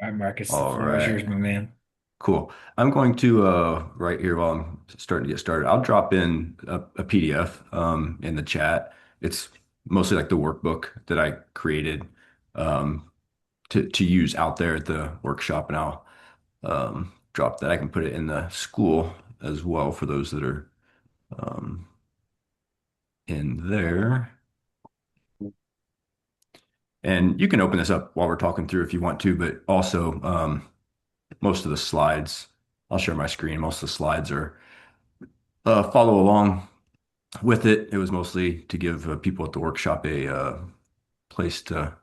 All right, Marcus, the All floor is right, yours, my man. cool. I'm going to right here while I'm starting to get started. I'll drop in a PDF in the chat. It's mostly like the workbook that I created um, to use out there at the workshop, and I'll drop that. I can put it in the school as well for those that are um, in there. And you can open this up while we're talking through if you want to, but also most of the slides, I'll share my screen. Most of the slides are follow along with it. It was mostly to give people at the workshop a place to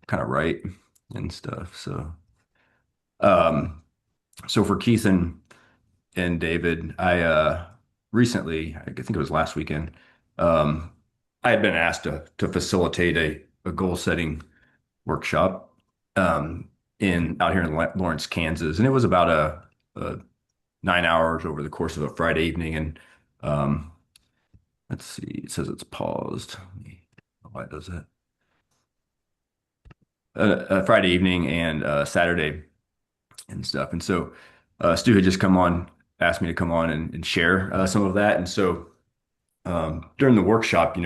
kind of write and stuff. Um, so for Keith and David, I recently, I think it was last weekend, um, I had been asked to facilitate a goal setting workshop in out here in Lawrence, Kansas, and it was about a 9 hours over the course of a Friday evening. And um, let's see, it says it's paused. Why does that? A Friday evening and Saturday and stuff. And so Stu had just come on, asked me to come on and share some of that. And so during the workshop,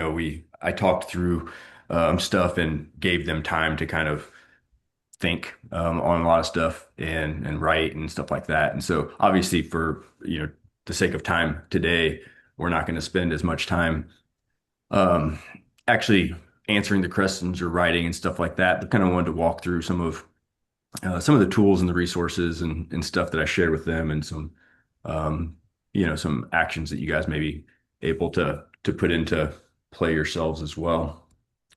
I talked through stuff and gave them time to kind of think on a lot of stuff and write and stuff like that. And so obviously for the sake of time today, we're not going to spend as much time um, actually answering the questions or writing and stuff like that. But kind of wanted to walk through some of the tools and the resources and stuff that I shared with them, and um, some actions that you guys may be able to put into play yourselves as well.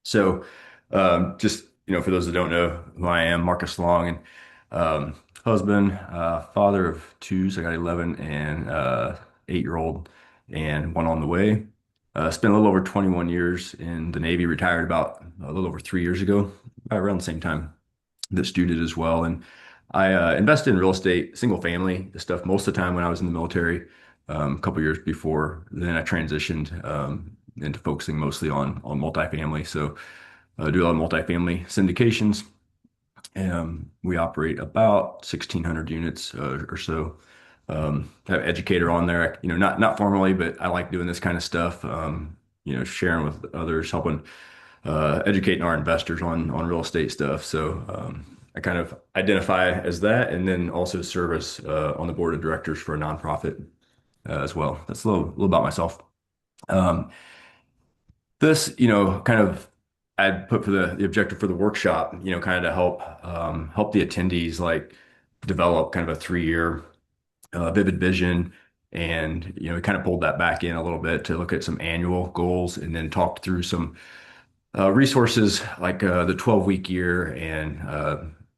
So, just for those that don't know who I am, Marcus Long, and husband, father of two. So I got 11 and 8-year-old, and one on the way. Spent a little over 21 years in the Navy. Retired about a little over 3 years ago, right around the same time that Stu did as well. And I invested in real estate, single family stuff most of the time when I was in the military. A couple years before then, I transitioned into focusing mostly on multifamily. So do a lot of multifamily syndications. We operate about 1,600 units or so. Have educator on there, not formally, but I like doing this kind of stuff. Sharing with others, helping educating our investors on real estate stuff. So I kind of identify as that, and then also serve as on the board of directors for a nonprofit as well. That's a little about myself. Um, this, kind of I put for the objective for the workshop, kind of to help the attendees like develop kind of a 3 year vivid vision. And, we kind of pulled that back in a little bit to look at some annual goals and then talked through some resources like the 12-week year and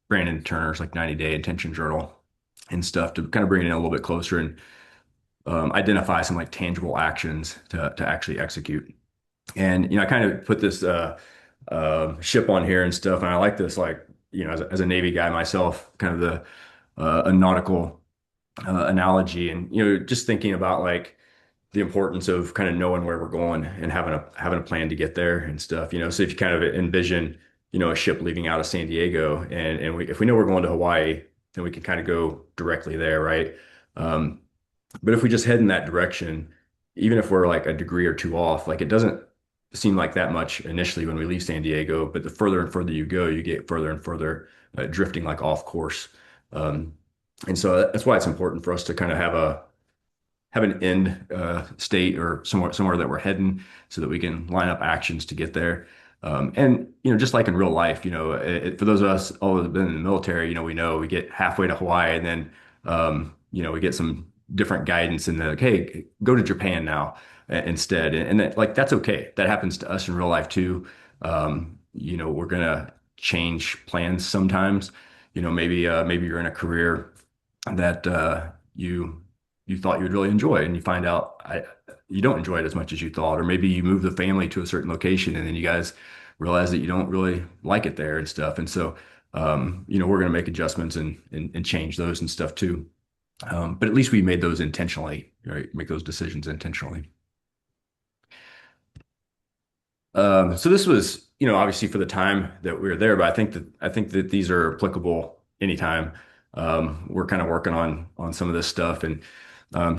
Brandon Turner's like 90-day intention journal and stuff to kind of bring it in a little bit closer and identify some like tangible actions to actually execute. And I kind of put this ship on here and stuff, and I like this like as a Navy guy myself, kind of the a nautical analogy, and just thinking about like the importance of kind of knowing where we're going and having a plan to get there and stuff. So if you kind of envision a ship leaving out of San Diego, and if we know we're going to Hawaii, then we can kind of go directly there, right? Um, but if we just head in that direction, even if we're like a degree or two off, like it doesn't seem like that much initially when we leave San Diego, but the further and further you go, you get further and further drifting like off course. Um, and so that's why it's important for us to kind of have an end state or somewhere that we're heading so that we can line up actions to get there. And just like in real life, for those of us all that have been in the military, we know we get halfway to Hawaii and then we get some different guidance and they're like, hey, go to Japan now instead. And that, like that's okay. That happens to us in real life too. We're gonna change plans sometimes. Maybe you're in a career that you thought you would really enjoy, and you find out you don't enjoy it as much as you thought, or maybe you move the family to a certain location, and then you guys realize that you don't really like it there and stuff. And so, we're going to make adjustments and change those and stuff too. But at least we made those intentionally, right? Make those decisions intentionally. So this was obviously for the time that we were there, but I think that these are applicable anytime. We're kind of working on some of this stuff, and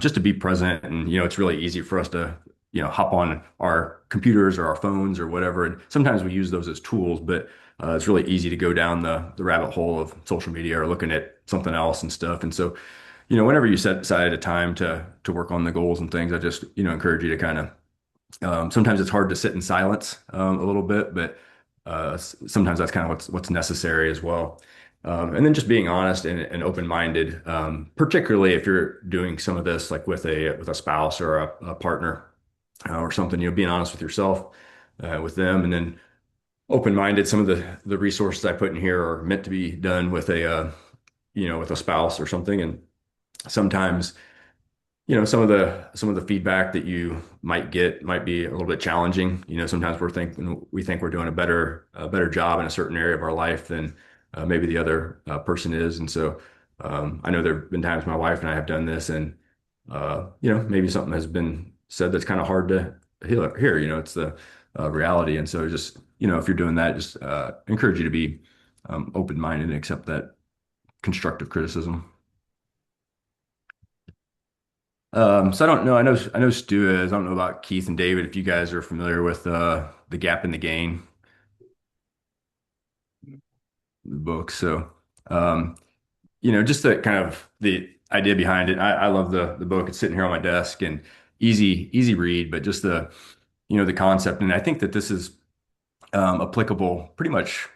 just to be present. And it's really easy for us to hop on our computers or our phones or whatever. And sometimes we use those as tools, but it's really easy to go down the rabbit hole of social media or looking at something else and stuff. And so, whenever you set aside a time to work on the goals and things, I just encourage you to kind of sometimes it's hard to sit in silence a little bit, but sometimes that's kind of what's necessary as well. And then just being honest and open-minded, particularly if you're doing some of this like with a spouse or a partner or something, being honest with yourself, with them, and then open-minded. Some of the resources I put in here are meant to be done with with a spouse or something, and sometimes some of the feedback that you might get might be a little bit challenging. Sometimes we think we're doing a better job in a certain area of our life than maybe the other person is. And so I know there have been times my wife and I have done this, and maybe something has been said that's kind of hard to hear. It's the reality. And so just if you're doing that, just encourage you to be open-minded and accept that constructive criticism. So I don't know. I know Stu is. I don't know about Keith and David if you guys are familiar with the Gap in the Gain book. So um, just the kind of the idea behind it. I love the book. It's sitting here on my desk and easy read, but just the concept. And I think that this is applicable pretty much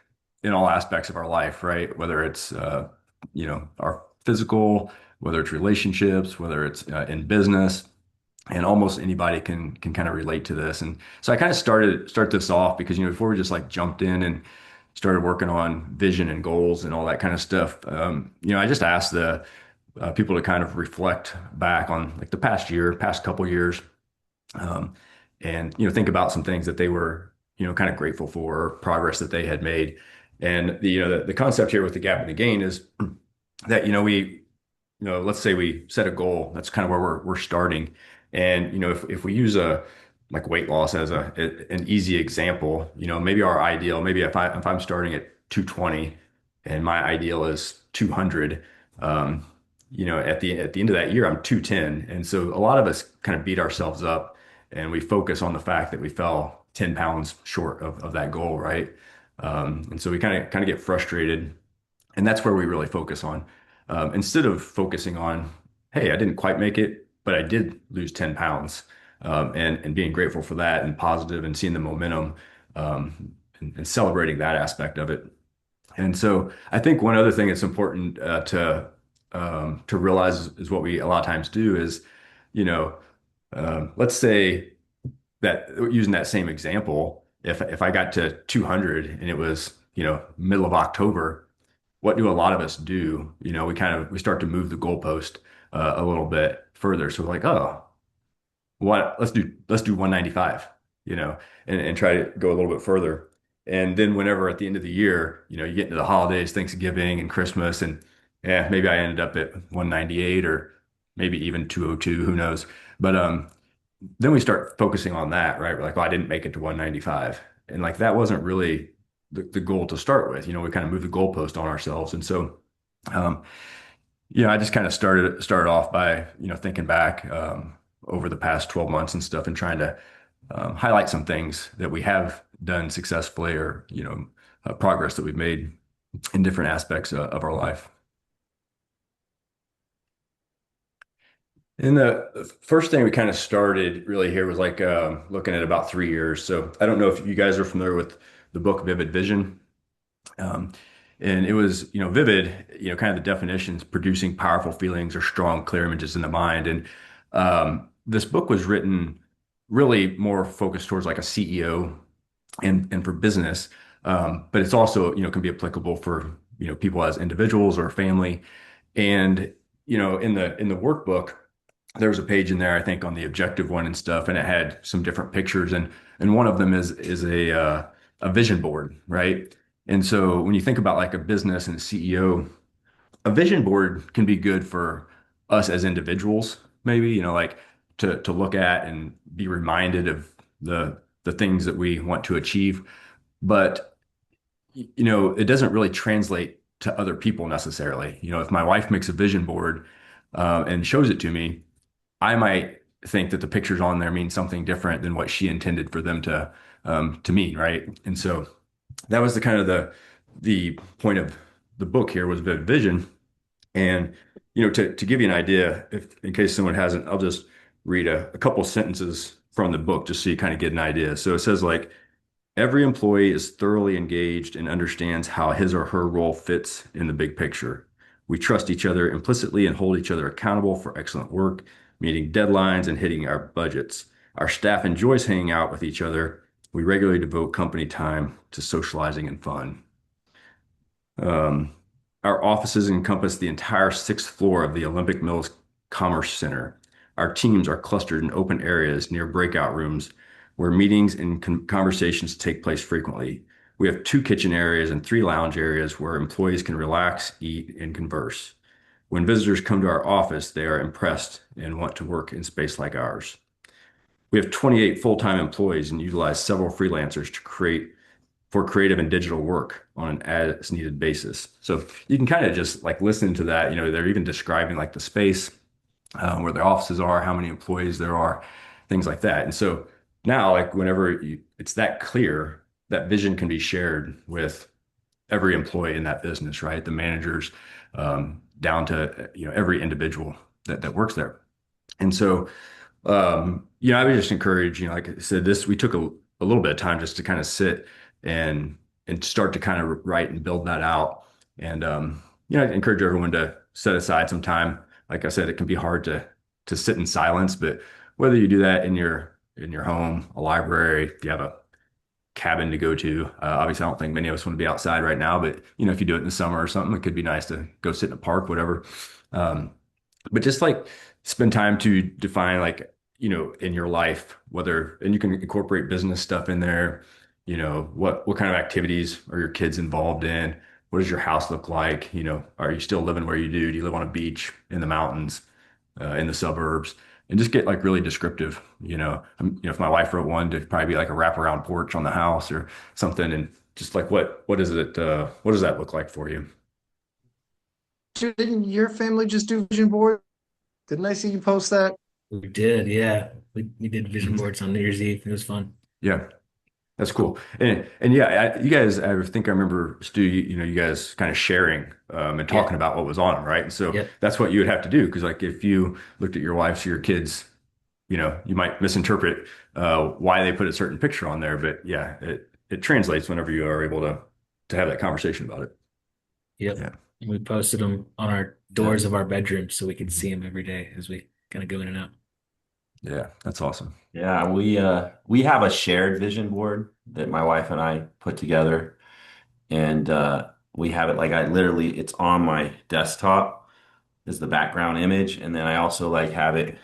in all aspects of our life, right? Whether it's our physical, whether it's relationships, whether it's in business, and almost anybody can kind of relate to this. And so I kind of start this off because before we just like jumped in and started working on vision and goals and all that kind of stuff. I just asked the people to kind of reflect back on like the past couple years, um, and think about some things that they were kind of grateful for, or progress that they had made. And the concept here with the gap and the gain is that let's say we set a goal. That's kind of where we're starting. And if we use a like weight loss as an easy example, maybe our ideal, maybe if I'm starting at 220 and my ideal is 200, at the end of that year I'm 210. And so a lot of us kind of beat ourselves up and we focus on the fact that we fell 10 pounds short of that goal, right? And so we kind of get frustrated, and that's where we really focus on. Instead of focusing on, hey, I didn't quite make it, but I did lose 10 pounds, and being grateful for that and positive and seeing the momentum, and celebrating that aspect of it. And so I think one other thing that's important to realize is what we a lot of times do is, you know, let's say that using that same example, if I got to 200 and it was, middle of October, what do a lot of us do? We start to move the goalpost a little bit further. So we're like, oh, what? Let's do 195, and try to go a little bit further. And then whenever at the end of the year, you get into the holidays, Thanksgiving and Christmas, and yeah, maybe I ended up at 198 or maybe even 202, who knows? But then we start focusing on that, right? We're like, oh, I didn't make it to 195. And like that wasn't really the goal to start with. We kind of moved the goalpost on ourselves. And so um, I just kind of started off by, thinking back over the past 12 months and stuff and trying to highlight some things that we have done successfully, or, progress that we've made in different aspects of our life. And the first thing we kind of started really here was like looking at about 3 years. So I don't know if you guys are familiar with the book Vivid Vision. Um, and it was, vivid, kind of the definitions: producing powerful feelings or strong, clear images in the mind. And this book was written really more focused towards like a CEO and for business. But it's also, can be applicable for, people as individuals or family. And, in the workbook, there was a page in there, I think, on the objective one and stuff, and it had some different pictures, and one of them is a vision board, right? And so when you think about like a business and a CEO, a vision board can be good for us as individuals, maybe, like to look at and be reminded of the things that we want to achieve. but it doesn't really translate to other people necessarily. If my wife makes a vision board and shows it to me, I might think that the pictures on there mean something different than what she intended for them to mean, right? And so that was the kind of the point of the book here was vision. And to give you an idea, if in case someone hasn't, I'll just read a couple sentences from the book just so you kind of get an idea. So it says like every employee is thoroughly engaged and understands how his or her role fits in the big picture. We trust each other implicitly and hold each other accountable for excellent work, meeting deadlines, and hitting our budgets. Our staff enjoys hanging out with each other. We regularly devote company time to socializing and fun. Um, our offices encompass the entire sixth floor of the Olympic Mills Commerce Center. Our teams are clustered in open areas near breakout rooms where meetings and conversations take place frequently. We have two kitchen areas and three lounge areas where employees can relax, eat, and converse. When visitors come to our office, they are impressed and want to work in space like ours. We have 28 full-time employees and utilize several freelancers to create for creative and digital work on an as needed basis. So you can kind of just like listen to that. They're even describing like the space where their offices are, how many employees there are, things like that. And so now, like it's that clear, that vision can be shared with every employee in that business, right? The managers, down to every individual that works there. And so I would just encourage, like I said, we took a little bit of time just to kind of sit and start to kind of write and build that out. And I encourage everyone to set aside some time. Like I said, it can be hard to sit in silence, but whether you do that in your home, a library, if you have a cabin to go to, obviously I don't think many of us want to be outside right now, but if you do it in the summer or something, it could be nice to go sit in a park, whatever. Um, but just like spend time to define like in your life whether and you can incorporate business stuff in there. What kind of activities are your kids involved in? What does your house look like? Are you still living where you do? Do you live on a beach, in the mountains, in the suburbs? And just get like really descriptive. If my wife wrote one, to probably be like a wraparound porch on the house or something. And just like what is it what does that look like for you? Didn't your family just do vision board? Didn't I see you post that? We did, yeah. We did vision Mhm. boards on New Year's Eve. It was fun. Yeah. That's cool. And yeah, you guys, I think I remember Stu, you guys kind of sharing and Yeah. talking about what was on them, right? And so Yep. that's what you would have to do because like if you looked at your wife's or your kids, you might misinterpret why they put a certain picture on there, but yeah, it translates whenever you are able to have that conversation about it. Yep. Yeah. We posted them on our Yeah. doors of our bedrooms so we could Mhm. see them every day as we kind of go in and out. Yeah, that's awesome. Yeah, we have a shared vision board that my wife and I put together, and we have it like I literally it's on my desktop as the background image, and then I also like have it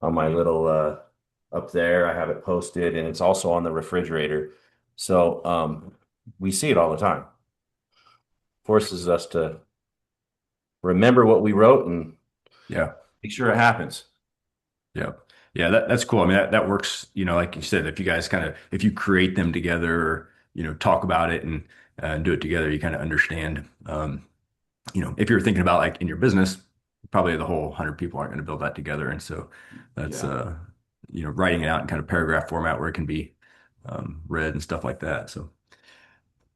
on my little up there. I have it posted, and it's also on the refrigerator. So we see it all the time. Forces us to remember what we wrote and Yeah. make sure it happens. Yeah. Yeah, that's cool. I mean, that works, like you said, if you create them together or, talk about it and do it together, you kind of understand. If you're thinking about like in your business, probably the whole 100 people aren't going to build that together. And so that's, Yeah. writing it out in kind of paragraph format where it can be read and stuff like that. So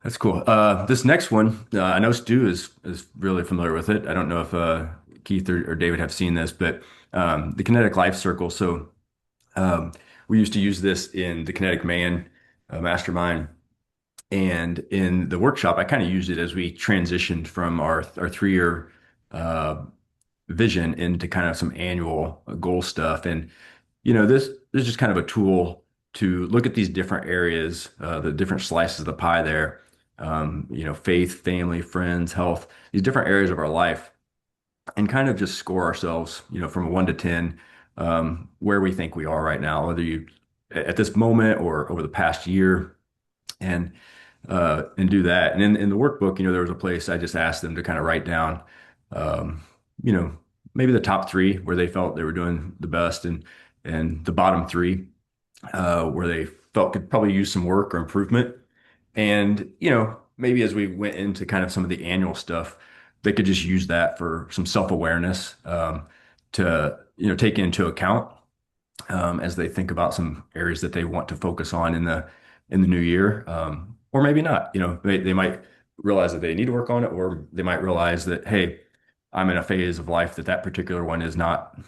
that's cool. This next one, I know Stu is really familiar with it. I don't know if Keith or David have seen this, but the kinetic life circle. So um, we used to use this in the Kinetic Man Mastermind, and in the workshop, I kind of used it as we transitioned from our 3-year uh, vision into kind of some annual goal stuff. And this is just kind of a tool to look at these different areas, the different slices of the pie there. Faith, family, friends, health, these different areas of our life, and kind of just score ourselves, from a 1 to 10, where we think we are right now, whether you at this moment or over the past year, and do that. And in the workbook, there was a place I just asked them to kind of write down, um, you know, maybe the top three where they felt they were doing the best, and the bottom three where they felt could probably use some work or improvement. And, maybe as we went into kind of some of the annual stuff, they could just use that for some self-awareness, to, take into account, as they think about some areas that they want to focus on in the new year. Or maybe not, they might realize that they need to work on it, or they might realize that, hey, I'm in a phase of life that particular one is not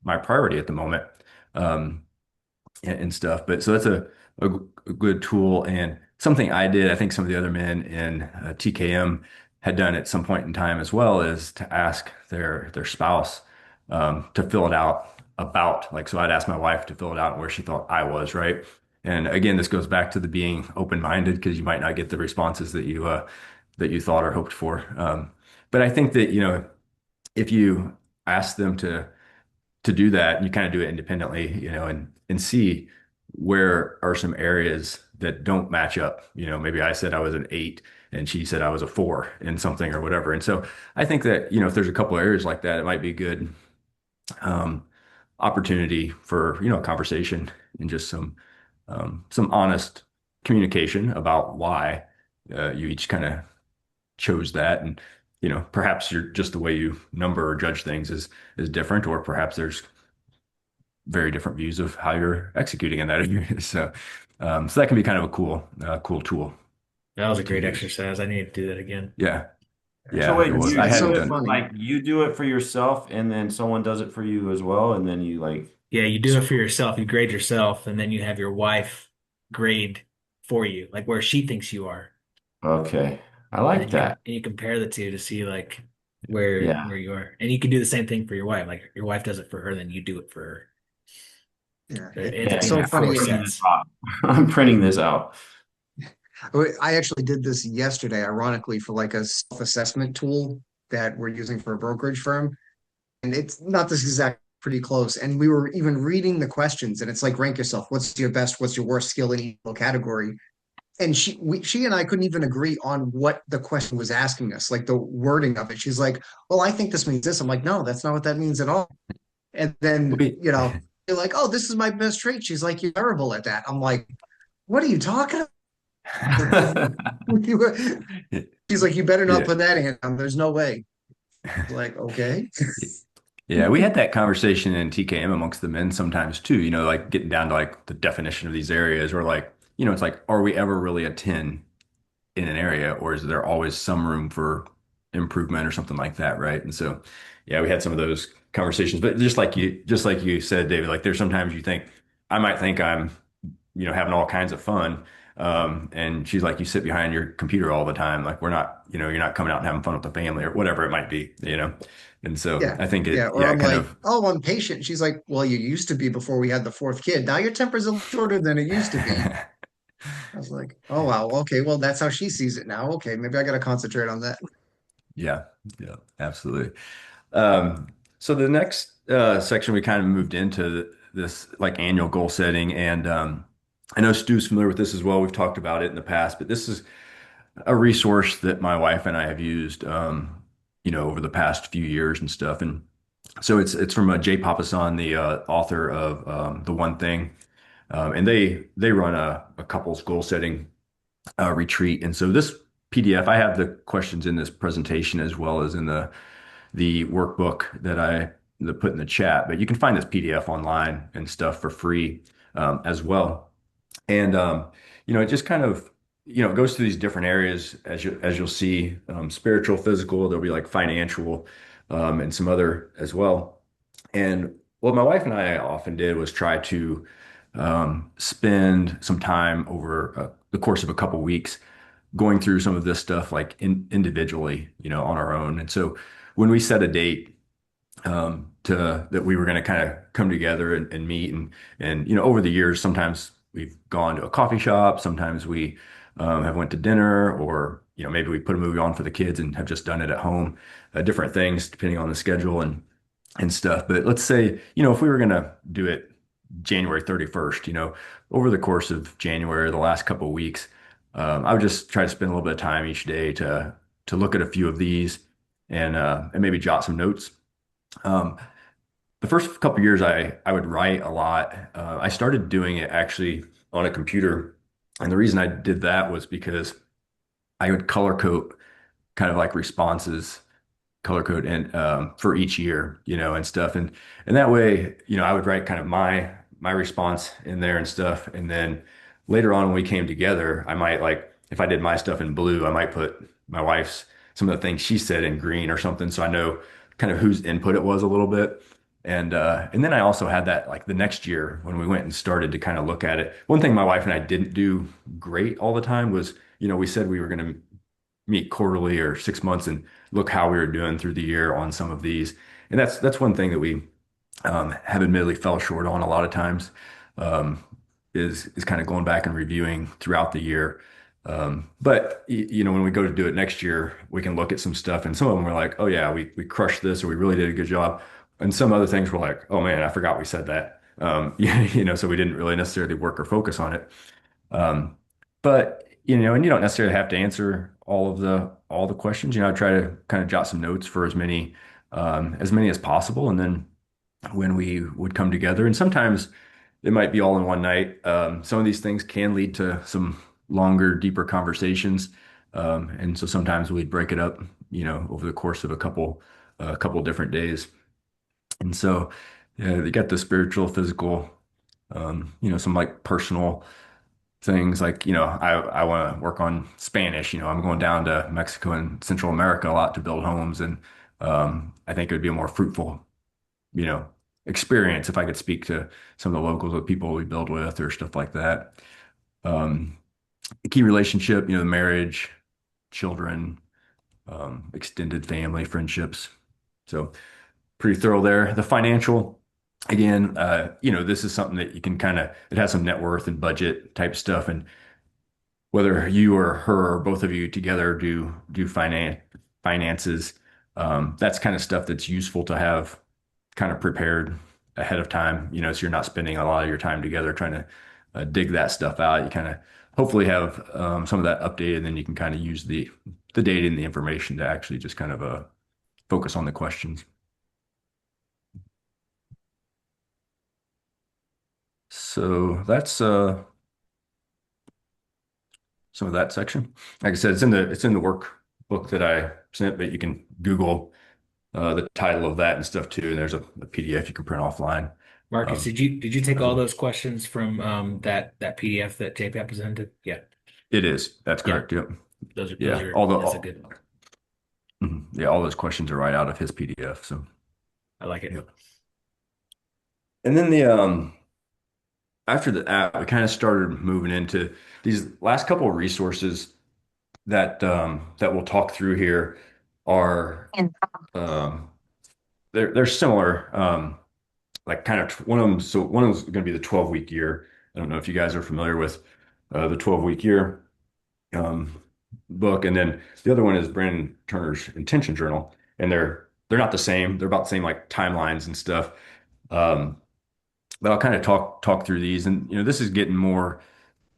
my priority at the moment. Um, and stuff. But so that's a good tool, and something I did. I think some of the other men in TKM had done at some point in time as well, is to ask their spouse, to fill it out about, like, so I'd ask my wife to fill it out where she thought I was, right? And again, this goes back to the being open-minded, because you might not get the responses that you thought or hoped for. But I think that, if you ask them to do that, and you kind of do it independently, and see where are some areas that don't match up. Maybe I said I was an 8 and she said I was a 4 in something or whatever. And so I think that, if there's a couple areas like that, it might be a good, um, opportunity for, a conversation, and just some honest communication about why, you each kind of chose that. And, perhaps you're just the way you number or judge things is different, or perhaps there's very different views of how you're executing in that area. So that can be kind of a cool tool That was a to great use. exercise. I need to do that again. Yeah, So yeah, wait, it was. you I It's do hadn't so it done. funny. like you do it for yourself and then someone does it for you as well, and then you like, Yeah, you do it for yourself. You grade yourself, and then you have your wife grade for you, like where she thinks you are. okay, I And like then that. you compare the two to see like Yeah. where you are. And you can do the same thing for your wife. Like your wife does it for her, then you do it for her. Yeah, So it ends Yeah, up it's being so like I'm four funny. printing this sets. out. I'm printing this out. I actually did this yesterday, ironically, for like a self-assessment tool that we're using for a brokerage firm. And it's not this exact, pretty close. And we were even reading the questions, and it's like rank yourself. What's your best? What's your worst skill in each category? And she and I couldn't even agree on what the question was asking us, like the wording of it. She's like, "Well, I think this means this." I'm like, "No, that's not what that means at all." And then, We, you're like, "Oh, this is my best trait." She's like, "You're terrible at that." I'm like, "What are you talking about?" She's like, "You better not yeah, put that in. There's no way." Like, okay. yeah, we had that conversation in TKM amongst the men sometimes too. Like getting down to like the definition of these areas, or like, it's like, are we ever really a 10 in an area, or is there always some room for improvement or something like that, right? And so, yeah, we had some of those conversations. But just like you said, David, like there's sometimes you think I might think I'm, having all kinds of fun. And she's like, you sit behind your computer all the time. Like we're not, you're not coming out and having fun with the family or whatever it might be. And so Yeah. I think Yeah. it, Or yeah, I'm kind like, of, "Oh, I'm patient." She's like, "Well, you used to be before we had the fourth kid. Now your temper's a little shorter than it used to be." I was like, "Oh, wow. Okay. Well, that's how she sees it now. Okay. Maybe I got to concentrate on that." yeah, yeah, absolutely. So the next section we kind of moved into this like annual goal setting, and I know Stu's familiar with this as well. We've talked about it in the past, but this is a resource that my wife and I have used, over the past few years and stuff. And so it's from Jay Papasan, the author of The One Thing, and they run a couples goal setting retreat. And so this PDF, I have the questions in this presentation as well as in the workbook that put in the chat, but you can find this PDF online and stuff for free, as well. And it just kind of, it goes through these different areas as you'll see, spiritual, physical, there'll be like financial, and some other as well. And what my wife and I often did was try to, spend some time over the course of a couple weeks going through some of this stuff like individually, on our own. And so when we set a date, to that we were going to kind of come together and meet, and over the years sometimes we've gone to a coffee shop, sometimes we, have went to dinner, or maybe we put a movie on for the kids and have just done it at home, different things depending on the schedule and stuff. But let's say, if we were going to do it January 31st, over the course of January, the last couple of weeks, I would just try to spend a little bit of time each day to look at a few of these, and maybe jot some notes. Um, the first couple of years, I would write a lot. I started doing it actually on a computer, And the reason I did that was because I would color code kind of like responses, color code and for each year, and stuff. And that way, I would write kind of my response in there and stuff. And then later on when we came together, I might like if I did my stuff in blue, I might put my wife's some of the things she said in green or something. So I know kind of whose input it was a little bit. And then I also had that like the next year when we went and started to kind of look at it. One thing my wife and I didn't do great all the time was, we said we were going to meet quarterly or 6 months and look how we were doing through the year on some of these. And that's one thing that we have admittedly fell short on a lot of times, um, is kind of going back and reviewing throughout the year. But when we go to do it next year, we can look at some stuff, and some of them we're like, oh yeah, we crushed this, or we really did a good job. And some other things we're like, oh man, I forgot we said that. So we didn't really necessarily work or focus on it. Um, but and you don't necessarily have to answer all the questions. I try to kind of jot some notes for as many as possible, and then when we would come together, and sometimes it might be all in one night. Some of these things can lead to some longer, deeper conversations, and so sometimes we'd break it up, over the course of a couple different days. And so, yeah, you got the spiritual, physical, some like personal things like, I want to work on Spanish. I'm going down to Mexico and Central America a lot to build homes. And I think it would be a more fruitful, you know, experience if I could speak to some of the locals or people we build with or stuff like that. Um, a key relationship, the marriage, children, extended family, friendships. So pretty thorough there. The financial, again, this is something that you can it has some net worth and budget type stuff. And whether you or her or both of you together do finances, that's kind of stuff that's useful to have kind of prepared ahead of time, so you're not spending a lot of your time together trying to dig that stuff out. You kind of hopefully have some of that updated, and then you can kind of use the data and the information to actually just kind of focus on the questions. So that's some of that section. Like I said, it's in the workbook that I sent, but you can Google the title of that and stuff too. And there's a PDF you can print offline Marcus, did you take as all well. those questions from that PDF that JPAP presented? Yeah. It is. That's Yeah. correct. Yep. Those Yeah. are that's a good one. Yeah, all those questions are right out of his PDF. So, I like it. yep. And then after the app, we kind of started moving into these last couple of resources that we'll talk through here are um, they're similar. Like kind of one of them. So one of them is going to be the 12-week year. I don't know if you guys are familiar with the 12-week year um, book, and then the other one is Brandon Turner's Intention Journal, and they're not the same. They're about the same like timelines and stuff. Um, but I'll kind of talk through these, and this is getting more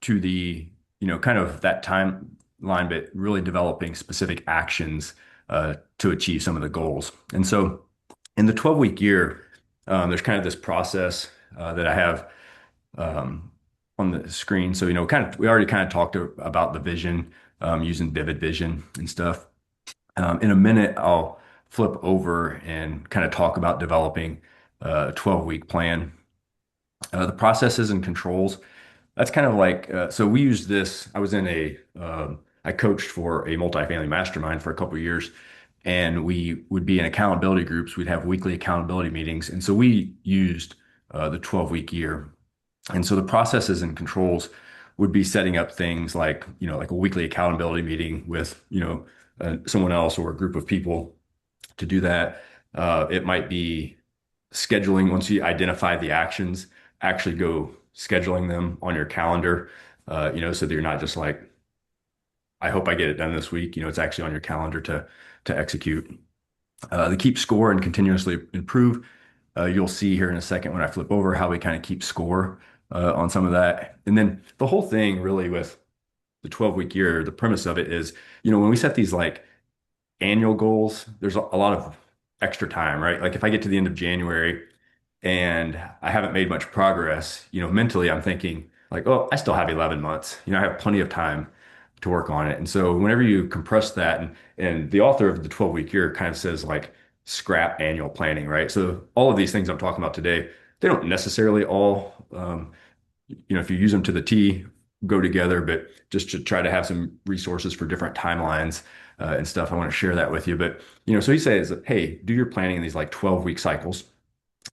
to the kind of that timeline, but really developing specific actions to achieve some of the goals. And so in the 12-week year, there's kind of this process that I have on the screen. So, we already kind of talked about the vision, using vivid vision and stuff. In a minute, I'll flip over and kind of talk about developing a 12-week plan. The processes and controls, that's kind of like, so we use this. I coached for a multifamily mastermind for a couple of years, and we would be in accountability groups. We'd have weekly accountability meetings. And so we used the 12-week year. And so the processes and controls would be setting up things like, like a weekly accountability meeting with, someone else or a group of people to do that. It might be scheduling once you identify the actions, actually go scheduling them on your calendar, so that you're not just like, I hope I get it done this week. It's actually on your calendar to execute. The keep score and continuously improve. You'll see here in a second when I flip over how we kind of keep score on some of that. And then the whole thing really with the 12-week year, the premise of it is, when we set these like annual goals, there's a lot of extra time, right? Like if I get to the end of January and I haven't made much progress, mentally I'm thinking, like, oh, I still have 11 months. I have plenty of time to work on it. And so whenever you compress that, and the author of the 12-week year kind of says like scrap annual planning, right? So all of these things I'm talking about today, they don't necessarily all, if you use them to the T, go together, but just to try to have some resources for different timelines and stuff, I want to share that with you. But, so he says, hey, do your planning in these like 12-week cycles.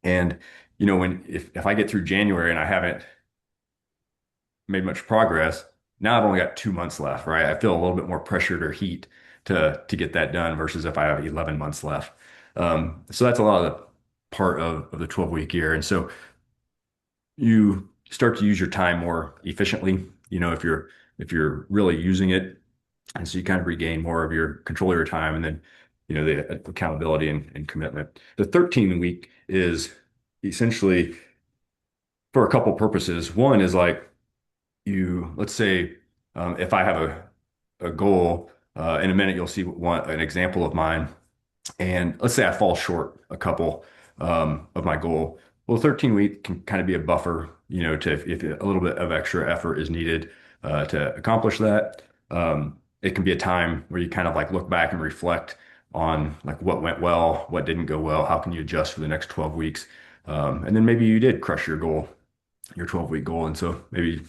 And, if I get through January and I haven't made much progress, now I've only got 2 months left, right? I feel a little bit more pressured or heat to get that done versus if I have 11 months left. So that's a lot of the part of the 12-week year. And so you start to use your time more efficiently, if you're really using it. And so you kind of regain more of your control of your time and then, the accountability and commitment. The 13 week is essentially for a couple purposes. One is like let's say, if I have a goal, in a minute, you'll see an example of mine. And let's say I fall short a couple of my goal. Well, 13 week can kind of be a buffer, to if a little bit of extra effort is needed to accomplish that. It can be a time where you kind of like look back and reflect on like what went well, what didn't go well, how can you adjust for the next 12 weeks. And then maybe you did crush your goal, your 12-week goal. And so maybe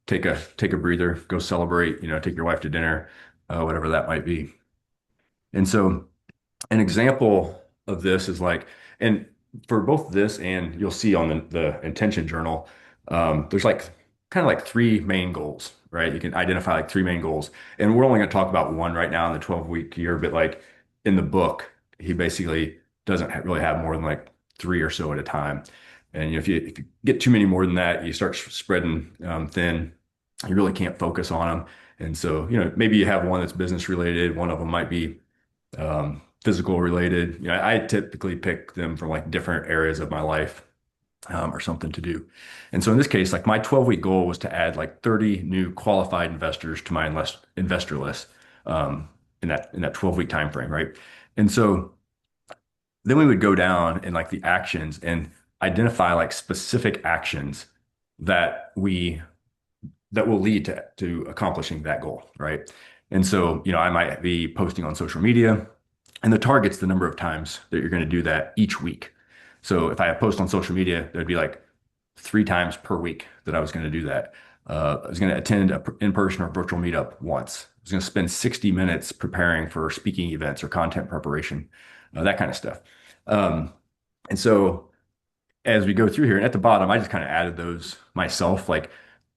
take a breather, go celebrate, take your wife to dinner, whatever that might be. And so an example of this is like, and for both this and you'll see on the intention journal, there's like kind of like three main goals, right? You can identify like three main goals. And we're only going to talk about one right now in the 12-week year, but like in the book, he basically doesn't really have more than like three or so at a time. And if you get too many more than that, you start spreading thin. You really can't focus on them. And so, maybe you have one that's business related. One of them might be physical related. I typically pick them from like different areas of my life or something to do. And so in this case, like my 12-week goal was to add like 30 new qualified investors to my investor list in that 12-week time frame, right? And so then we would go down in like the actions and identify like specific actions that will lead to accomplishing that goal, right? And so, I might be posting on social media, and the target's the number of times that you're going to do that each week. So if I post on social media, there'd be like 3 times per week that I was going to do that. I was going to attend a in-person or virtual meetup once. I was going to spend 60 minutes preparing for speaking events or content preparation, that kind of stuff. And so as we go through here, and at the bottom, I just kind of added those myself. Like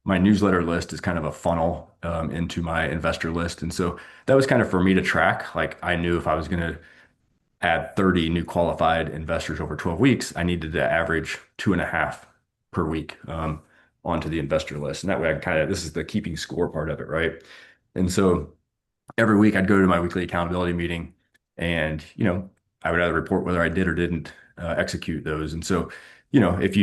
my newsletter list is kind of a funnel into my investor list. And so that was kind of for me to track. Like I knew if I was going to add 30 new qualified investors over 12 weeks, I needed to average 2.5 per week onto the investor list. And that way I this is the keeping score part of it, right? And so every week I'd go to my weekly accountability meeting and, I would either report whether I did or didn't execute those. And so, if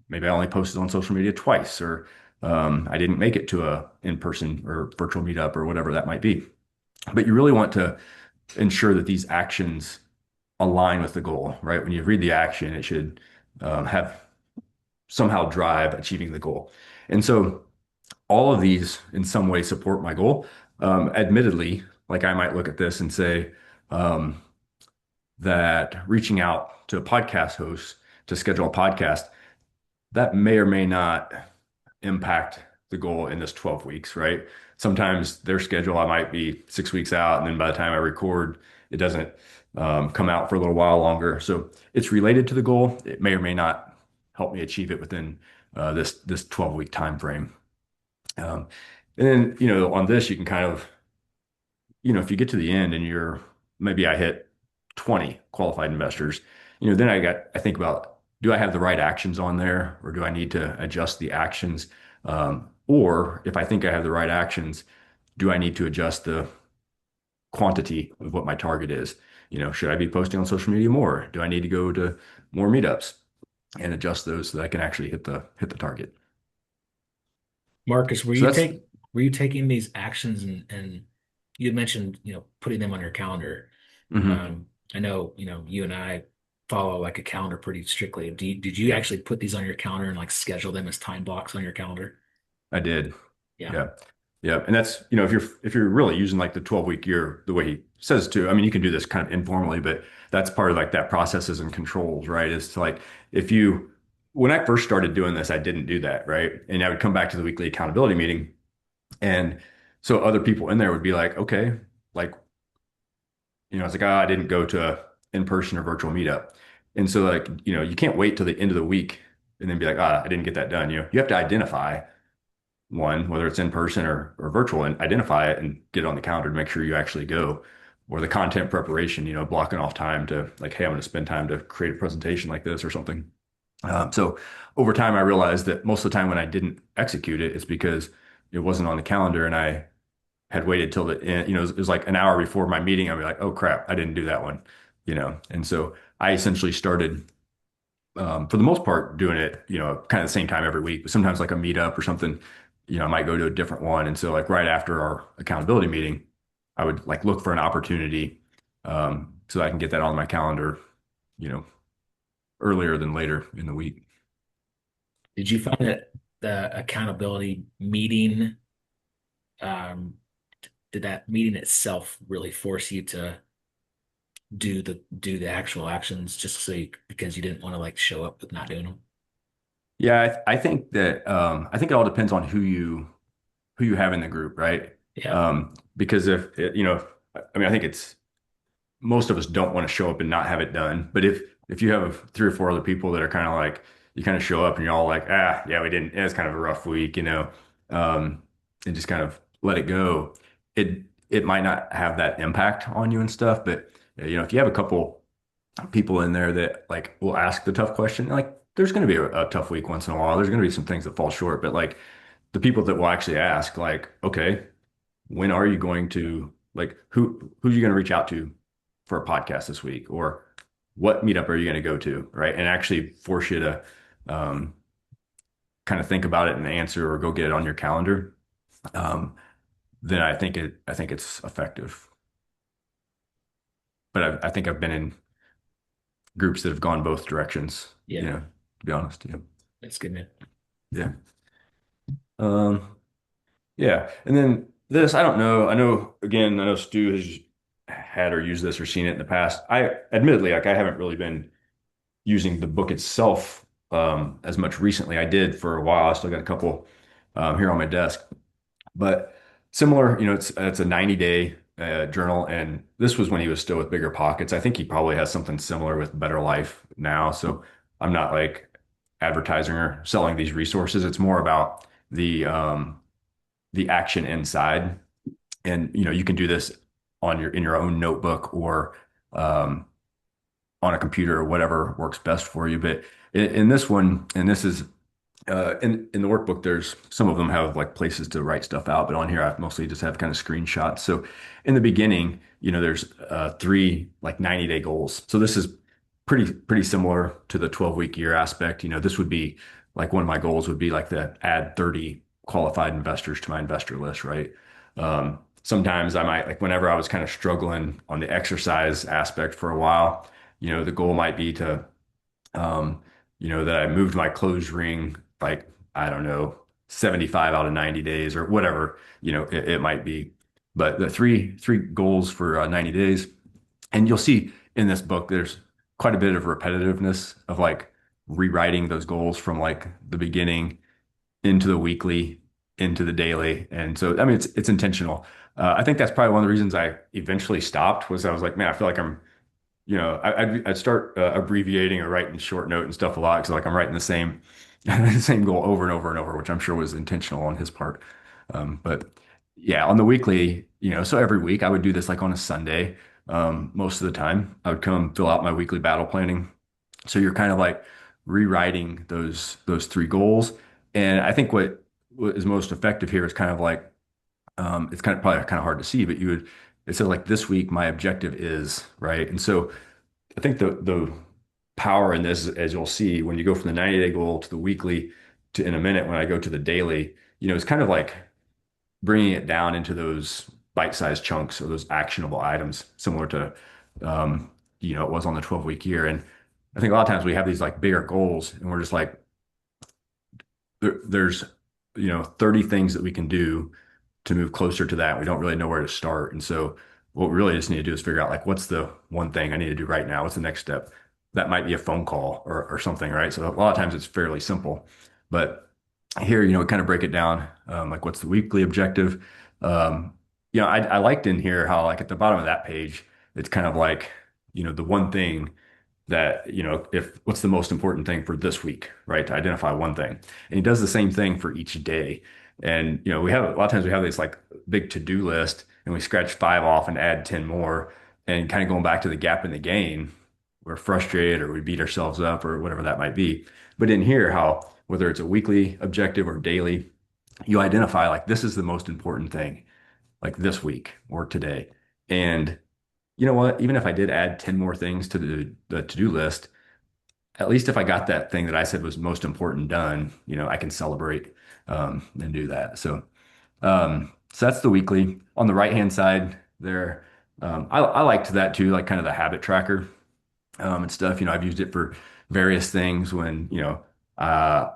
maybe I only posted on social media twice or I didn't make it to a in-person or virtual meetup or whatever that might be. But you really want to ensure that these actions align with the goal, right? When you read the action, it should have somehow drive achieving the goal. And so all of these in some way support my goal. Admittedly, like I might look at this and say um, that reaching out to a podcast host to schedule a podcast, that may or may not impact the goal in this 12 weeks, right? Sometimes their schedule, I might be 6 weeks out, and then by the time I record, it doesn't come out for a little while longer. So it's related to the goal. It may or may not help me achieve it within this 12-week time frame. And then, on this, you can kind of, if you get to the end and maybe I hit 20 qualified investors, then I think about, do I have the right actions on there or do I need to adjust the actions? Or if I think I have the right actions, do I need to adjust the quantity of what my target is? Should I be posting on social media more? Do I need to go to more meetups and adjust those so that I can actually hit the target? Marcus, So that's were you taking these actions and you had mentioned, putting them on your calendar. mhm. I know, you and I follow like a calendar pretty strictly. Did you actually put these on your calendar and like schedule them as time blocks on your calendar? I did. Yeah. Yeah. Yeah. And that's, if you're really using like the 12-week year, the way he says to, I mean, you can do this kind of informally, but that's part of like that processes and controls, right? Is to like, if you, when I first started doing this, I didn't do that, right? And I would come back to the weekly accountability meeting. And so other people in there would be like, okay, like, it's like, I didn't go to a in-person or virtual meetup. And so like, you can't wait till the end of the week and then be like, I didn't get that done. You have to identify one, whether it's in person or virtual, and identify it and get it on the calendar to make sure you actually go. Or the content preparation, blocking off time to like, hey, I'm going to spend time to create a presentation like this or something. So over time, I realized that most of the time when I didn't execute it, it's because it wasn't on the calendar and I had waited till the end, it was like an hour before my meeting. I'd be like, oh crap, I didn't do that one. And so I essentially started, for the most part, doing it, kind of the same time every week, but sometimes like a meetup or something, I might go to a different one. And so like right after our accountability meeting, I would like look for an opportunity, so that I can get that on my calendar, you know, earlier than later in the week. Did you find that the accountability meeting, um, did that meeting itself really force you to do the actual actions just because you didn't want to like show up with not doing them? Yeah, I think that, I think it all depends on who you have in the group, right? Yeah. Because I mean, I think it's most of us don't want to show up and not have it done. But if you have three or four other people that are kind of like, you kind of show up and you're all like, yeah, we didn't. It's kind of a rough week, and just kind of let it go. It might not have that impact on you and stuff, but if you have a couple people in there that like will ask the tough question, like there's going to be a tough week once in a while. There's going to be some things that fall short, but like the people that will actually ask, like, okay, when are you going to like who are you going to reach out to for a podcast this week, or what meetup are you going to go to, right? And actually force you to um, kind of think about it and answer or go get it on your calendar. Um, then I think it's effective. But I think I've been in groups that have gone both directions. Yeah. To be honest. That's good, man. Yeah. Um, yeah. And then this, I don't know. I know Stu has had or used this or seen it in the past. I admittedly, like, I haven't really been using the book itself as much recently. I did for a while. I still got a couple here on my desk, but similar, it's a 90-day journal. And this was when he was still with Bigger Pockets. I think he probably has something similar with Better Life now. So I'm not like advertising or selling these resources. It's more about the action inside. And you can do this in your own notebook or on a computer or whatever works best for you. But in this one, and this is in the workbook, there's some of them have like places to write stuff out, but on here I mostly just have kind of screenshots. So in the beginning, there's three like 90-day goals. So this is pretty similar to the 12-week year aspect. This would be like one of my goals would be like the add 30 qualified investors to my investor list, right? Sometimes I might like whenever I was kind of struggling on the exercise aspect for a while, the goal might be to um, that I moved my close ring like, I don't know, 75 out of 90 days or whatever, it might be. But the three goals for 90 days. And you'll see in this book, there's quite a bit of repetitiveness of like rewriting those goals from like the beginning into the weekly, into the daily. And so, I mean, it's intentional. I think that's probably one of the reasons I eventually stopped was I was like, man, I feel like I'd start abbreviating or writing short note and stuff a lot because like I'm writing the same the same goal over and over and over, which I'm sure was intentional on his part. But yeah, on the weekly, so every week I would do this like on a Sunday. Most of the time, I would come fill out my weekly battle planning. So you're kind of like rewriting those three goals. And I think what is most effective here is kind of like it's kind of probably kind of hard to see, but it says like this week my objective is right. And so I think the power in this, as you'll see, when you go from the 90-day goal to the weekly to in a minute when I go to the daily, it's kind of like bringing it down into those bite-sized chunks or those actionable items, similar to it was on the 12-week year. And I think a lot of times we have these like bigger goals and we're just like there's 30 things that we can do to move closer to that. We don't really know where to start. And so what we really just need to do is figure out like what's the one thing I need to do right now? What's the next step? That might be a phone call or something, right? So a lot of times it's fairly simple. But here, we kind of break it down. Like what's the weekly objective? Um, I liked in here how like at the bottom of that page, it's kind of like, the one thing that, if what's the most important thing for this week, right? To identify one thing. And he does the same thing for each day. And, we have a lot of times we have this like big to-do list and we scratch 5 off and add 10 more. And kind of going back to the gap in the gain, we're frustrated or we beat ourselves up or whatever that might be. But in here, how whether it's a weekly objective or daily, you identify like this is the most important thing, like this week or today. And you know what? Even if I did add 10 more things to the to-do list, at least if I got that thing that I said was most important done, I can celebrate and do that. So that's the weekly. On the right-hand side there, I liked that too, like kind of the habit tracker and stuff. I've used it for various things when, uh,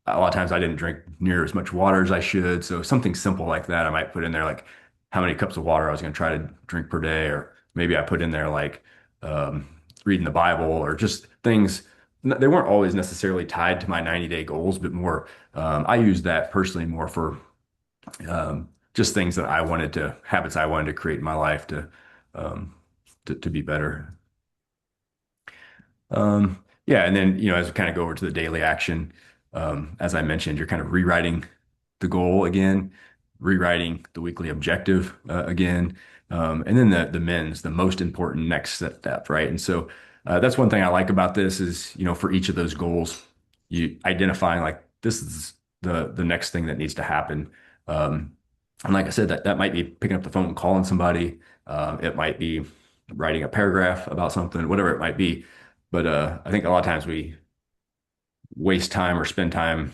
a lot of times I didn't drink near as much water as I should. So something simple like that, I might put in there like how many cups of water I was going to try to drink per day, or maybe I put in there like um, reading the Bible or just things. They weren't always necessarily tied to my 90-day goals, but more, I used that personally more for just things that habits I wanted to create in my life um, to be better. Yeah, and then as we kind of go over to the daily action, as I mentioned, you're kind of rewriting the goal again, rewriting the weekly objective again, and then the most important next step, right? And so that's one thing I like about this is for each of those goals, you identifying like this is the next thing that needs to happen. Um, and like I said, that might be picking up the phone and calling somebody. It might be writing a paragraph about something, whatever it might be. But I think a lot of times we waste time or spend time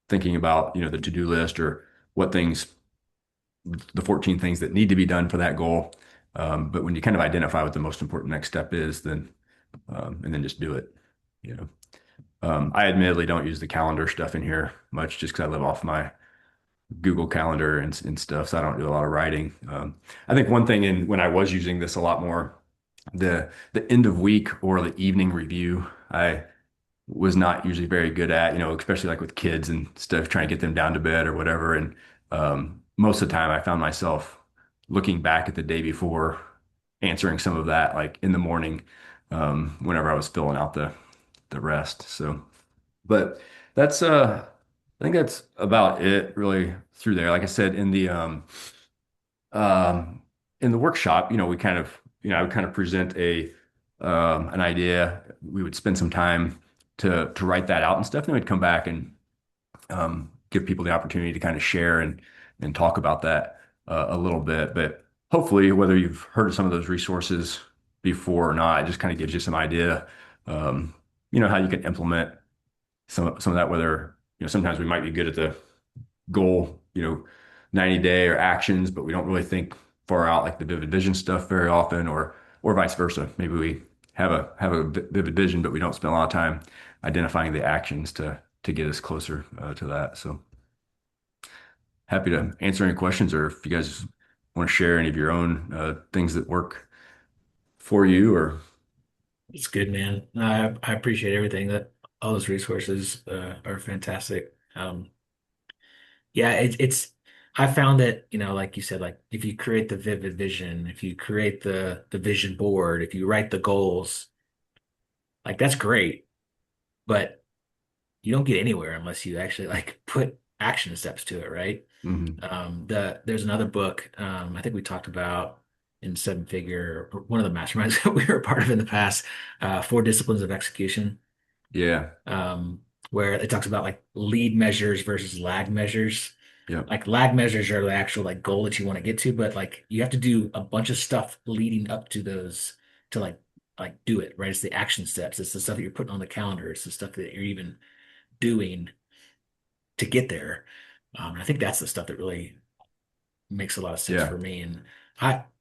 thinking about, the to-do list or what things, the 14 things that need to be done for that goal. But when you kind of identify what the most important next step is, then and then just do it. You know, I admittedly don't use the calendar stuff in here much just because I live off my Google Calendar and stuff, so I don't do a lot of writing. I think one thing when I was using this a lot more, the end of week or the evening review, I was not usually very good at, especially like with kids and stuff, trying to get them down to bed or whatever. And most of the time, I found myself looking back at the day before, answering some of that like in the morning, whenever I was filling out the rest. So, but that's I think that's about it really through there. Like I said, um, in the workshop, we kind of, I would kind of present an idea. We would spend some time to write that out and stuff. And then we'd come back and give people the opportunity to kind of share and talk about that a little bit. But hopefully, whether you've heard of some of those resources before or not, it just kind of gives you some idea, how you can implement some of that. Whether sometimes we might be good at the goal, 90-day or actions, but we don't really think far out like the vivid vision stuff very often, or vice versa. Maybe we have a vivid vision, but we don't spend a lot of time identifying the actions to get us closer to that. So happy to answer any questions, or if you guys want to share any of your own things that work for you, or It's good, man. I appreciate everything that all those resources are fantastic. Yeah, I found that, like you said, like if you create the vivid vision, if you create the vision board, if you write the goals, like that's great, but you don't get anywhere unless you actually like put action steps to it, right? Mhm. There's another book I think we talked about in Seven Figure, or one of the masterminds that we were a part of in the past, Four Disciplines of Execution, Yeah, um, where it talks about like lead measures versus lag measures. yeah, Like lag measures are the actual like goal that you want to get to, but like you have to do a bunch of stuff leading up to those to like do it, right? It's the action steps. It's the stuff that you're putting on the calendar. It's the stuff that you're even doing to get there. I think that's the stuff that really makes a lot of sense yeah, for me. And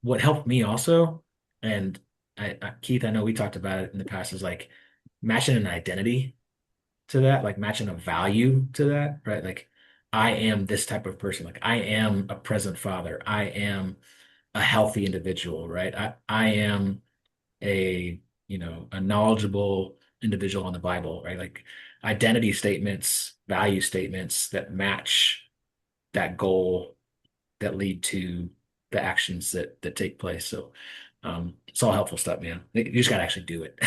what helped me also, and Keith, I know we talked about it in the past, is like matching an identity to that, like matching a value to that, right? Like I am this type of person. Like I am a present father. I am a healthy individual, right? I am a, a knowledgeable individual on the Bible, right? Like identity statements, value statements that match that goal that lead to the actions that take place. So it's all helpful stuff, man. You just gotta actually do it.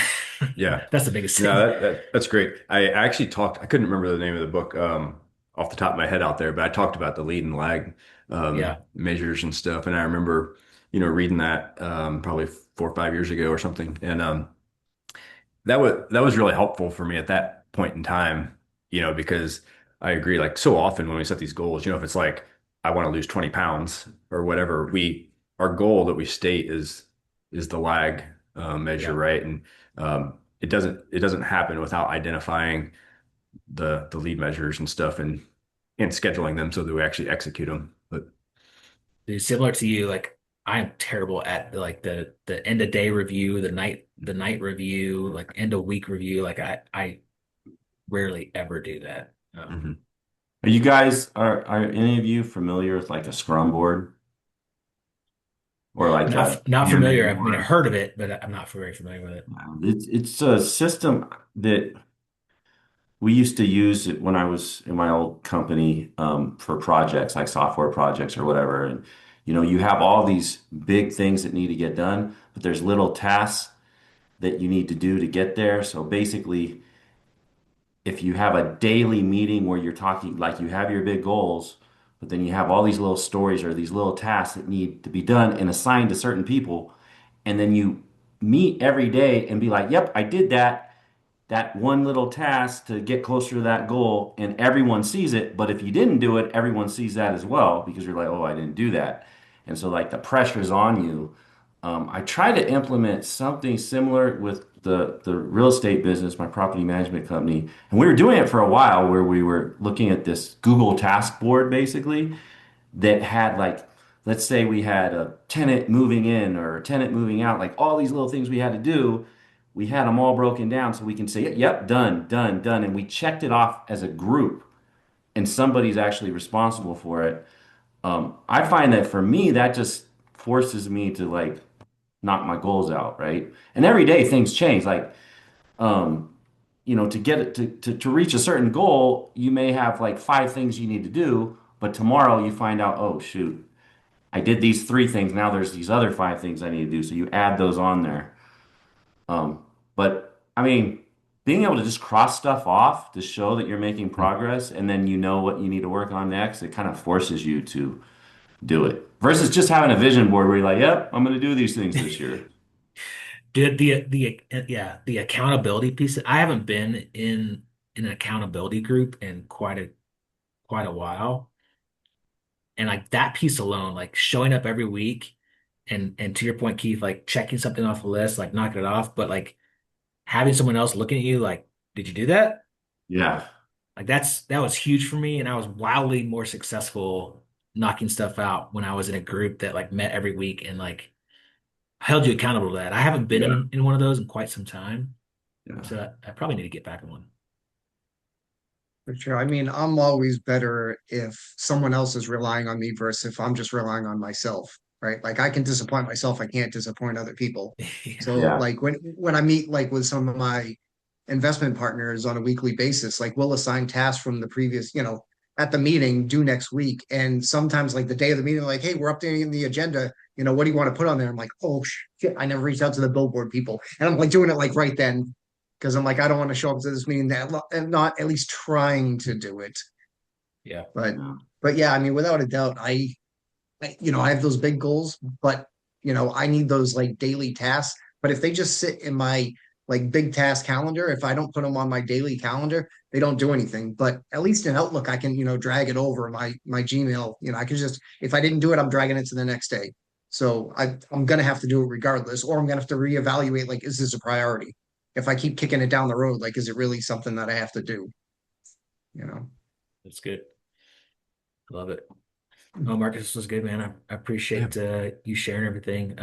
Yeah. That's the biggest No, thing. that's great. I actually talked, I couldn't remember the name of the book off the top of my head out there, but I talked about the lead and lag Yeah. measures and stuff. And I remember, reading that probably 4 or 5 years ago or something. And that was really helpful for me at that point in time, because I agree, like so often when we set these goals, if it's like I want to lose 20 pounds or whatever, our goal that we state is the lag measure, Yeah. right? And it doesn't happen without identifying the lead measures and stuff and scheduling them so that we actually execute them. But Dude, similar to you, like I am terrible at like the end of day review, the night review, like end of week review. Like I rarely ever do that. mhm. Are you guys are any of you familiar with like a Scrum board or like a Not familiar. Kanban I mean, I board? heard of it, but I'm not very familiar with it. It's a system that we used to use it when I was in my old company for projects like software projects or whatever. And you have all these big things that need to get done, but there's little tasks that you need to do to get there. So basically, if you have a daily meeting where you're talking, like you have your big goals, but then you have all these little stories or these little tasks that need to be done and assigned to certain people, and then you meet every day and be like, yep, I did that one little task to get closer to that goal, and everyone sees it. But if you didn't do it, everyone sees that as well because you're like, oh, I didn't do that. And so, like, the pressure's on you. I try to implement something similar with the real estate business, my property management company. And we were doing it for a while where we were looking at this Google task board basically that had like, let's say we had a tenant moving in or a tenant moving out, like all these little things we had to do. We had them all broken down so we can say, yep, done, done, done. And we checked it off as a group and somebody's actually responsible for it. I find that for me, that just forces me to like knock my goals out, right? And every day things change. Like, um, to get it to reach a certain goal, you may have like five things you need to do, but tomorrow you find out, oh shoot, I did these three things. Now there's these other five things I need to do. So you add those on there. But I mean, being able to just cross stuff off to show that you're making progress and then you know what you need to work on next, it kind of forces you to do it. Versus just having a vision board where you're like, yep, I'm going to do these things this year. Did the accountability piece? I haven't been in an accountability group in quite a while, and like that piece alone, like showing up every week, and to your point, Keith, like checking something off the list, like knocking it off, but like having someone else looking at you, like, did you do that? Yeah. Like that was huge for me, and I was wildly more successful knocking stuff out when I was in a group that like met every week and like held you accountable to that. I haven't been Yeah. in one of those in quite some time. Yeah. So I probably need to get back in one. For sure. I mean, I'm always better if someone else is relying on me versus if I'm just relying on myself, right? Like I can disappoint myself, I can't disappoint other people. Yeah. So Yeah. like when I meet like with some of my investment partners on a weekly basis, like we'll assign tasks from the previous, at the meeting due next week. And sometimes like the day of the meeting, like, hey, we're updating the agenda. What do you want to put on there? I'm like, oh shit, I never reached out to the billboard people. And I'm like doing it like right then because I'm like, I don't want to show up to this meeting that and not at least trying to do it. Yeah. But Yeah. but yeah, I mean, without a doubt, I have those big goals, but I need those like daily tasks. But if they just sit in my like big task calendar, if I don't put them on my daily calendar, they don't do anything. But at least in Outlook, I can, drag it over my Gmail. I can just if I didn't do it, I'm dragging it to the next day. So I'm gonna have to do it regardless, or I'm gonna have to reevaluate like, is this a priority? If I keep kicking it down the road, like, is it really something that I have to do? You know? That's good. Love it. Oh, Marcus, this was good, man. I Yeah. appreciate you sharing everything.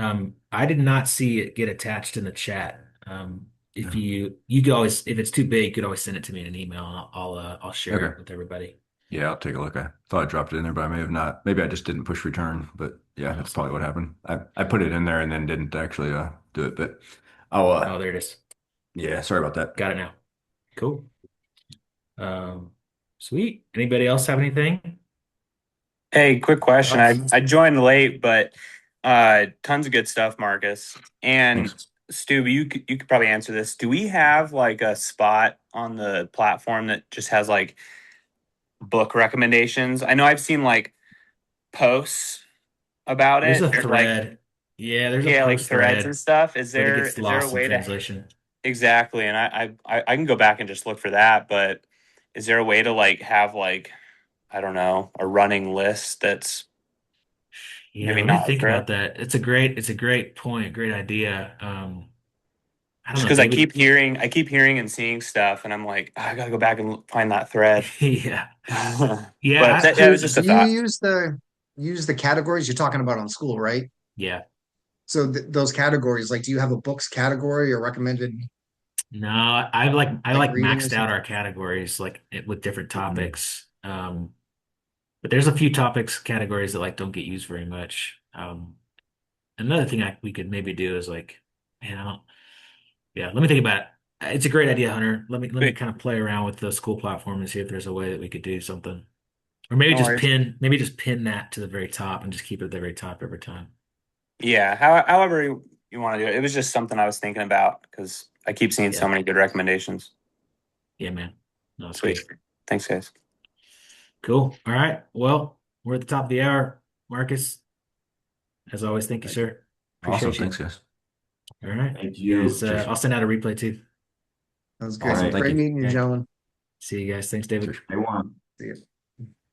I did not see it get attached in the chat. Yeah. If you could always, if it's too big, you could always send it to me in an email. And I'll share Okay. it with everybody. Yeah, I'll take a look. I thought I dropped it in there, but I may have not. Maybe I just didn't push return, but yeah, that's probably what happened. I put it in there and then didn't actually do it, but I'll Oh, there it is. yeah, sorry about that. Got it now. Cool. Um, Sweet. Anybody else have anything Hey, quick question. I, else? I joined late, but tons of good stuff, Marcus. And Thanks. Stu, you could probably answer this. Do we have like a spot on the platform that just has like book recommendations? I know I've seen like posts about There's it, a or like thread. Yeah, there's a yeah, like post threads and thread, stuff. Is but it there gets is there a lost in way to translation. exactly? And I can go back and just look for that, but is there a way to like have like I don't know, a running list that's Yeah, maybe let me not a think thread? about that. It's a great point, great idea. I don't Just know, because David. I keep hearing and seeing stuff, and I'm like, "Oh, I gotta go back and find that thread." Yeah. But Yeah, that was So just a do you thought. use the categories you're talking about on school, right? yeah. So those categories, like, do you have a books category or recommended No, I like like reading or maxed out something? our categories with different Mhm. topics. But there's a few topics categories that like don't get used very much. Another thing we could maybe do is like, man, I don't. Yeah, let me think about it. It's a great idea, Hunter. Let me Wait, kind of play around with the school platform and see if there's a way that we could do something. Or maybe no just worries. pin that to the very top and just keep it at the very top every time. Yeah, however you want to do it. It was just something I was thinking about because I keep seeing so Yeah. many good recommendations. Yeah, man. No, it's Sweet. good. Thanks, guys. Cool. All right. Well, we're at the top of the hour. Marcus, as always, thank you, Thank you. sir. Awesome. Appreciate you. Thanks, guys. All right. Thank You guys, you. Cheers. I'll send out a replay too. That was All great. Awesome. right. Thank Great you. meeting you, Okay. gentlemen. See you guys. Thanks, David. Cheers. Stay warm. See you.